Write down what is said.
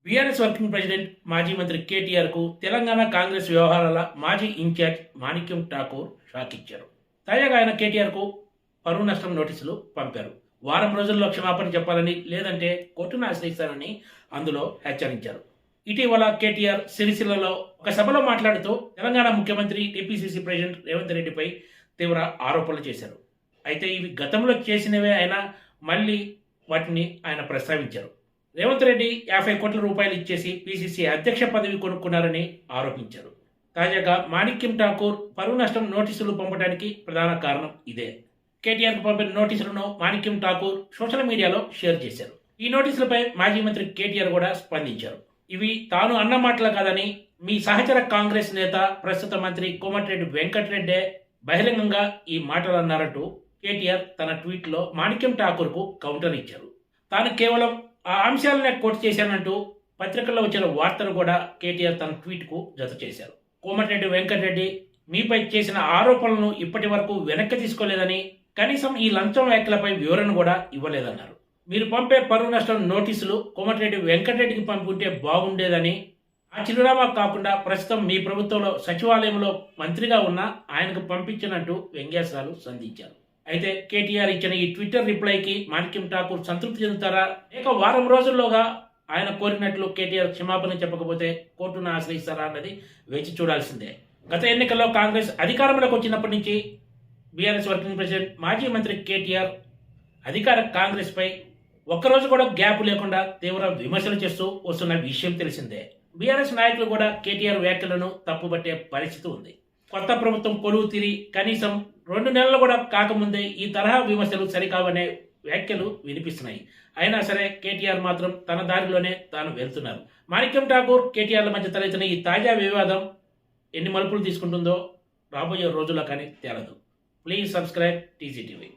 BRS working president మాజీ మంత్రి కేటీఆర్కు తెలంగాణ కాంగ్రెస్ వ్యవహారాల మాజీ ఇన్ఛార్జ్ మాణిక్యం ఠాకూర్ షాక్ ఇచ్చారు. తాజాగా ఆయన కేటీఆర్కు పరువు నష్టం నోటీసులు పంపారు. వారం రోజుల్లో క్షమాపణ చెప్పాలని, లేదంటే కోర్టును ఆశ్రయిస్తారని అందులో హెచ్చరించారు. ఇటీవల కేటీఆర్ సిరిసిల్లలో ఒక సభలో మాట్లాడుతూ తెలంగాణ ముఖ్యమంత్రి టీపీసీసీ ప్రెసిడెంట్ రేవంత్ రెడ్డిపై తీవ్ర ఆరోపణలు చేశారు. అయితే ఇవి గతంలో చేసినవే అయినా మళ్ళీ వాటిని ఆయన ప్రస్తావించారు. రేవంత్ రెడ్డి 50 కోట్ల రూపాయలు ఇచ్చేసి పీసీసీ అధ్యక్ష పదవి కొనుక్కున్నారని ఆరోపించారు. తాజాగా మాణిక్యం ఠాకూర్ పరువు నష్టం నోటీసులు పంపడానికి ప్రధాన కారణం ఇదే. కేటీఆర్కు పంపిన నోటీసులను మాణిక్యం ఠాకూర్ సోషల్ మీడియాలో షేర్ చేశారు. ఈ నోటీసులపై మాజీ మంత్రి కేటీఆర్ కూడా స్పందించారు. ఇవి తాను అన్న మాటలు కాదని మీ సహచర కాంగ్రెస్ నేత ప్రస్తుత మంత్రి కోమటిరెడ్డి వెంకటరెడ్డే బహిరంగంగా ఈ మాటలు అన్నారంటూ కేటీఆర్ తన ట్వీట్లో మాణిక్యం ఠాకూర్కు కౌంటర్ ఇచ్చారు. తాను కేవలం ఆ అంశాలనే కోట్ చేశానంటూ పత్రికల్లో వచ్చిన వార్తలు కూడా కేటీఆర్ తన ట్వీట్కు జత చేశారు. కోమటిరెడ్డి వెంకటరెడ్డి మీపై చేసిన ఆరోపణలను ఇప్పటి వరకు వెనక్కి తీసుకోలేదని, కనీసం ఈ లంచం వ్యాఖ్యలపై వివరణ కూడా ఇవ్వలేదన్నారు. మీరు పంపే పరువు నష్టం నోటీసులు కోమటిరెడ్డి వెంకటరెడ్డికి పంపుంటే బాగుండేదని, ఆ చిరునామా కాకుండా ప్రస్తుతం మీ ప్రభుత్వంలో సచివాలయంలో మంత్రిగా ఉన్న ఆయనకు పంపించినట్టు వ్యంగ్యాస్త్రాలు సంధించారు. అయితే కేటీఆర్ ఇచ్చిన ఈ ట్విట్టర్ రిప్లైకి మాణిక్యం ఠాకూర్ సంతృప్తి చెందుతారా, లేక వారం రోజుల్లోగా ఆయన కోరినట్లు కేటీఆర్ క్షమాపణ చెప్పకపోతే కోర్టును ఆశ్రయిస్తారా అన్నది వేచి చూడాల్సిందే. గత ఎన్నికల్లో కాంగ్రెస్ అధికారంలోకి వచ్చినప్పటి నుంచి బీఆర్ఎస్ వర్కింగ్ ప్రెసిడెంట్ మాజీ మంత్రి కేటీఆర్ అధికార కాంగ్రెస్పై ఒక్కరోజు కూడా గ్యాప్ లేకుండా తీవ్ర విమర్శలు చేస్తూ వస్తున్న విషయం తెలిసిందే. బీఆర్ఎస్ నాయకులు కూడా కేటీఆర్ వ్యాఖ్యలను తప్పుపట్టే పరిస్థితి ఉంది. కొత్త ప్రభుత్వం కొలువు తీరి కనీసం 2 నెలలు కూడా కాకముందే ఈ తరహా విమర్శలు సరికావనే వ్యాఖ్యలు వినిపిస్తున్నాయి. అయినా సరే కేటీఆర్ మాత్రం తన దారిలోనే తాను వెళ్తున్నారు. మాణిక్యం ఠాకూర్ కేటీఆర్ల మధ్య తలెత్తిన ఈ తాజా వివాదం ఎన్ని మలుపులు తీసుకుంటుందో రాబోయే రోజుల్లో కానీ తేలదు. Please subscribe TGTV.